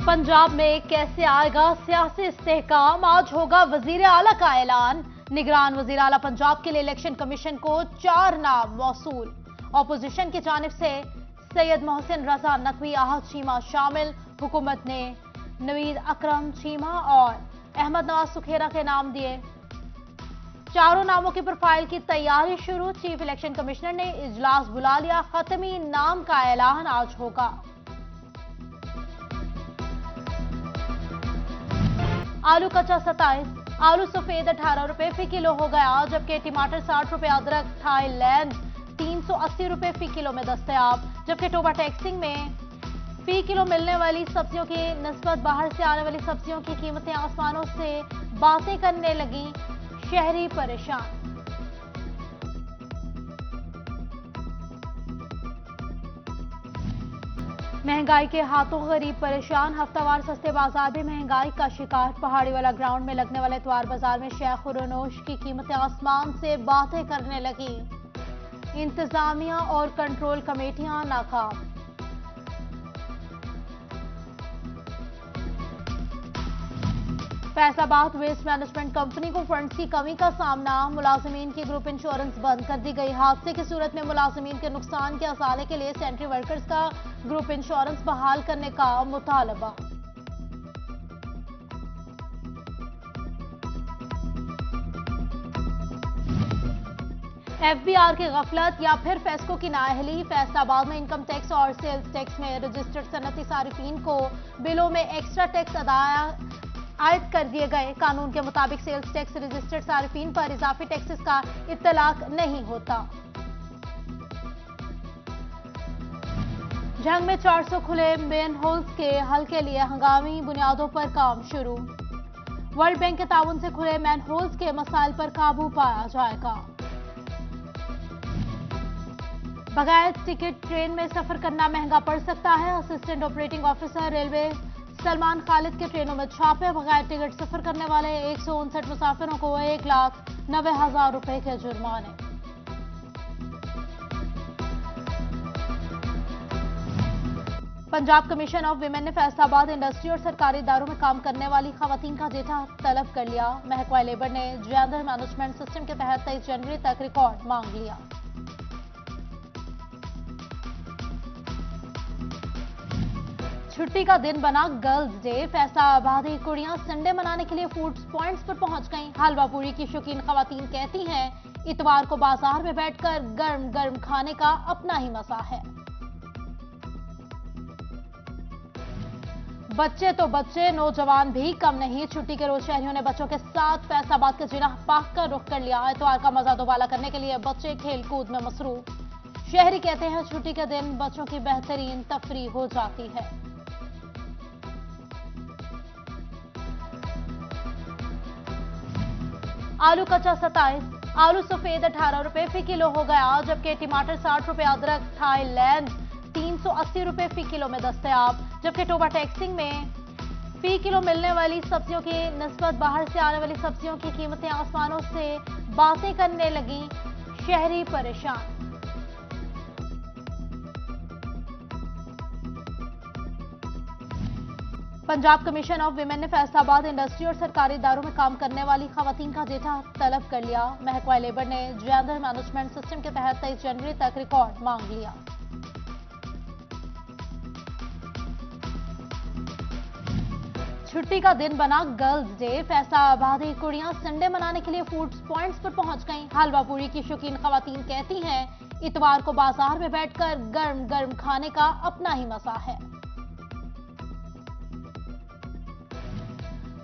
पंजाब में कैसे आएगा सियासी इस्तेहकाम, आज होगा वजीर आला का ऐलान। निगरान वजीर आला पंजाब के लिए इलेक्शन कमीशन को 4 नाम मौसूल। ऑपोजिशन की जानिब से सैयद मोहसिन रजा नकवी, आहद चीमा शामिल। हुकूमत ने नवीद अकरम चीमा और अहमद नवाज सुखेरा के नाम दिए। चारों नामों की प्रोफाइल की तैयारी शुरू। चीफ इलेक्शन कमिश्नर ने इजलास बुला लिया। खत्मी नाम का ऐलान आज होगा। आलू कच्चा 27, आलू सफेद 18 रुपए फी किलो हो गया, जबकि टमाटर 60 रुपए, अदरक थाईलैंड 380 रुपए फी किलो में दस्तयाब। जबकि टोबा टैक्सिंग में फी किलो मिलने वाली सब्जियों की निस्बत बाहर से आने वाली सब्जियों की कीमतें आसमानों से बातें करने लगी, शहरी परेशान। महंगाई के हाथों गरीब परेशान, हफ्तावार सस्ते बाजार भी महंगाई का शिकार। पहाड़ी वाला ग्राउंड में लगने वाले इतवार बाजार में शेख उरनोश की कीमतें आसमान से बातें करने लगी। इंतजामिया और कंट्रोल कमेटियां नाकाम। फैसलाबाद वेस्ट मैनेजमेंट कंपनी को फंड्स की कमी का सामना, मुलाजिमीन की ग्रुप इंश्योरेंस बंद कर दी गई। हादसे की सूरत में मुलाजिमीन के नुकसान के असाले के लिए सेंट्री वर्कर्स का ग्रुप इंश्योरेंस बहाल करने का मुतालबा। एफबीआर की गफलत या फिर फेस्को की नाअहली। फैसलाबाद में इनकम टैक्स और सेल्स टैक्स में रजिस्टर्ड सनती सारिफीन को बिलों में एक्स्ट्रा टैक्स आयद कर दिए गए। कानून के मुताबिक सेल्स टैक्स रजिस्टर्ड सारिफीन पर इजाफी टैक्सेस का इत्तलाक नहीं होता। जंग में 400 खुले मेन होल्स के हल के लिए हंगामी बुनियादों पर काम शुरू। वर्ल्ड बैंक के ताउन से खुले मैन होल्स के मसाइल पर काबू पाया जाएगा। बगैर टिकट ट्रेन में सफर करना महंगा पड़ सकता है। Assistant operating officer railway Salman Khalid के ट्रेनों में छापे। बगैर टिकट सफर करने वाले 159 मुसाफिरों को 1,90,000 रुपए के जुर्माने। पंजाब कमीशन ऑफ विमेन ने फैसलाबाद इंडस्ट्री और सरकारी इदारों में काम करने वाली खवातीन का डेटा तलब कर लिया। महकमा लेबर ने जेंडर मैनेजमेंट सिस्टम के तहत 23 जनवरी तक रिकॉर्ड मांग लिया। छुट्टी का दिन बना गर्ल्स डे। फैसलाबादी कुड़ियां संडे मनाने के लिए फूड पॉइंट्स पर पहुंच गईं। हलवा पूरी की शौकीन खवातीन कहती हैं, इतवार को बाजार में बैठकर गर्म गर्म खाने का अपना ही मजा है। बच्चे तो बच्चे, नौजवान भी कम नहीं। छुट्टी के रोज शहरियों ने बच्चों के साथ फैसलाबाद के जिनाह पार्क का रुख कर लिया। इतवार का मजा दोबाला करने के लिए बच्चे खेल कूद में मसरूफ। शहरी कहते हैं, छुट्टी के दिन बच्चों की बेहतरीन तफरीह हो जाती है। आलू कच्चा 27, आलू सफेद 18 रुपए फी किलो हो गया, जबकि टमाटर 60 रुपए, अदरक थाईलैंड 380 रुपए फी किलो में दस्तयाब। जबकि टोबा टैक्सिंग में फी किलो मिलने वाली सब्जियों की निस्बत बाहर से आने वाली सब्जियों की कीमतें आसमानों से बातें करने लगी, शहरी परेशान। पंजाब कमीशन ऑफ विमेन ने फैसलाबाद इंडस्ट्री और सरकारी इदारों में काम करने वाली खवातीन का डेटा तलब कर लिया। महकमा लेबर ने जेंडर मैनेजमेंट सिस्टम के तहत 23 जनवरी तक रिकॉर्ड मांग लिया। छुट्टी का दिन बना गर्ल्स डे। फैसलाबादी कुड़ियां संडे मनाने के लिए फूड पॉइंट्स पर पहुंच गईं। हलवा पूरी की शौकीन खवातीन कहती हैं, इतवार को बाजार में बैठकर गर्म गर्म खाने का अपना ही मजा है।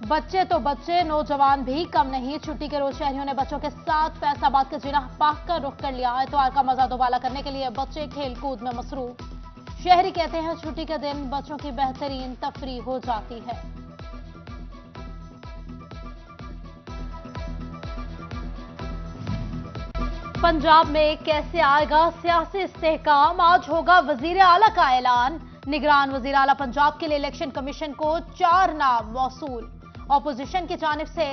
बच्चे तो बच्चे, नौजवान भी कम नहीं। छुट्टी के रोज शहरियों ने बच्चों के साथ फैसलाबाद के जिनाह पार्क का रुख कर लिया। इतवार का मजा दोबाला करने के लिए बच्चे खेल कूद में मसरूफ। शहरी कहते हैं, छुट्टी के दिन बच्चों की बेहतरीन तफरीह हो जाती है। पंजाब में कैसे आएगा सियासी इस्तेहकाम, आज होगा वजीर आला का ऐलान। निगरान वजीर आला पंजाब के लिए इलेक्शन कमीशन को 4 नाम मौसूल। ऑपोजिशन की जानिब से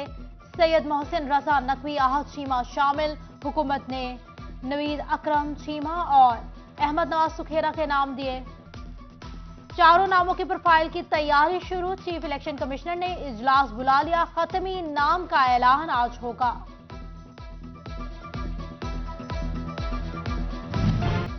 सैयद मोहसिन रजा नकवी, आहद चीमा शामिल। हुकूमत ने नवीद अकरम चीमा और अहमद नवाज सुखेरा के नाम दिए। चारों नामों की प्रोफाइल की तैयारी शुरू। चीफ इलेक्शन कमिश्नर ने इजलास बुला लिया। खत्मी नाम का ऐलान आज होगा।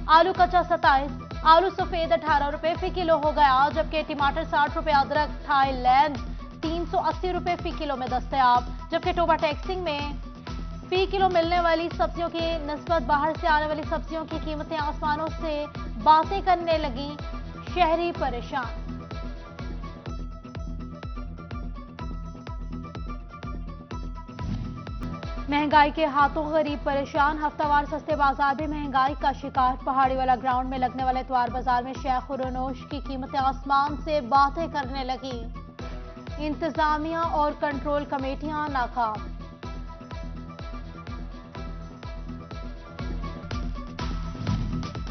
आलू कच्चा 27, आलू सफेद 18 रुपए फी किलो हो गया, जबकि टमाटर 60 रुपए, अदरक थाईलैंड 380 रुपए फी किलो में दस्तयाब। जबकि टोबा टैक्सिंग में फी किलो मिलने वाली सब्जियों की निस्बत बाहर से आने वाली सब्जियों की कीमतें आसमानों से बातें करने लगी, शहरी परेशान। महंगाई के हाथों गरीब परेशान, हफ्तावार सस्ते बाजार भी महंगाई का शिकार। पहाड़ी वाला ग्राउंड में लगने वाले इतवार बाजार में शेख उरनोश की कीमतें आसमान से बातें करने लगी। इंतजामिया और कंट्रोल कमेटियां नाकाम।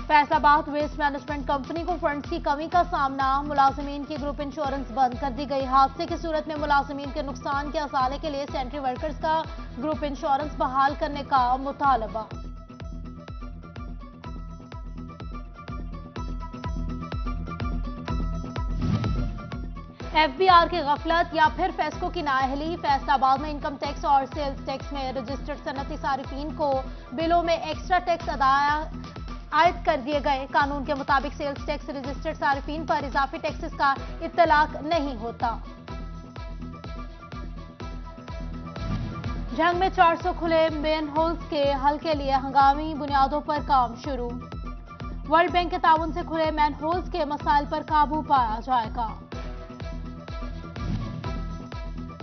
फैसलाबाद वेस्ट मैनेजमेंट कंपनी को फंड्स की कमी का सामना, मुलाजिमीन की ग्रुप इंश्योरेंस बंद कर दी गई। हादसे की सूरत में मुलाजिमीन के नुकसान के असाले के लिए सेंट्री वर्कर्स का ग्रुप इंश्योरेंस बहाल करने का मुतालबा। एफबीआर की गफलत या फिर फेस्को की नाअहली। फैसलाबाद में इनकम टैक्स और सेल्स टैक्स में रजिस्टर्ड सनती सारिफीन को बिलों में एक्स्ट्रा टैक्स आयद कर दिए गए। कानून के मुताबिक सेल्स टैक्स रजिस्टर्ड सारिफीन पर इजाफी टैक्सेस का इत्तलाक नहीं होता। जंग में 400 खुले मेन होल्स के हल के लिए हंगामी बुनियादों पर काम शुरू। वर्ल्ड बैंक के ताउन से खुले मैन होल्स के मसाइल पर काबू पाया जाएगा।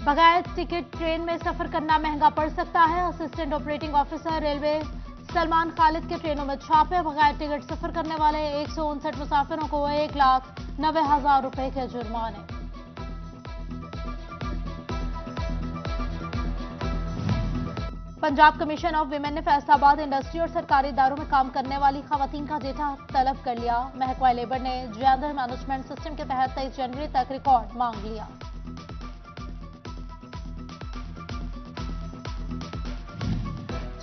बगैर टिकट ट्रेन में सफर करना महंगा पड़ सकता है। Assistant operating officer railway Salman Khalid के ट्रेनों में छापे। बगैर टिकट सफर करने वाले 159 मुसाफिरों को 1,90,000 रुपए के जुर्माने। पंजाब कमीशन ऑफ विमेन ने फैसलाबाद इंडस्ट्री और सरकारी इदारों में काम करने वाली खवातीन का डेटा तलब कर लिया। महकमा लेबर ने जेंडर मैनेजमेंट सिस्टम के तहत 23 जनवरी तक रिकॉर्ड मांग लिया।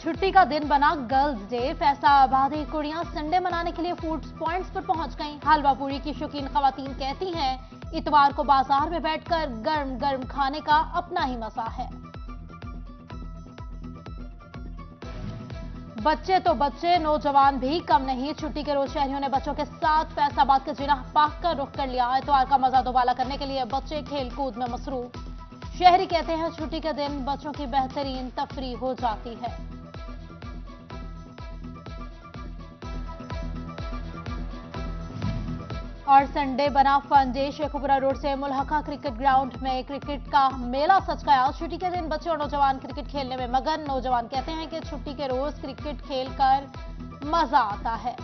छुट्टी का दिन बना गर्ल्स डे। फैसलाबादी कुड़ियां संडे मनाने के लिए फूड पॉइंट्स पर पहुंच गईं। हलवा पूरी की शौकीन खवातीन कहती हैं इतवार को बाजार में बैठकर गर्म गर्म खाने का अपना ही मजा है। बच्चे तो बच्चे, नौजवान भी कम नहीं। छुट्टी के रोज शहरियों ने बच्चों के साथ फैसलाबाद के जिनाह पार्क का रुख कर लिया। इतवार का मजा दोबाला करने के लिए बच्चे खेल कूद में मसरूफ। शहरी कहते हैं छुट्टी के दिन बच्चों की बेहतरीन तफरीह हो जाती है। और संडे बना फन डे। शेखुपुरा रोड से मुल्हका क्रिकेट ग्राउंड में क्रिकेट का मेला सज गया। छुट्टी के दिन बच्चे और नौजवान क्रिकेट खेलने में मगन। नौजवान कहते हैं कि छुट्टी के रोज क्रिकेट खेलकर मजा आता है।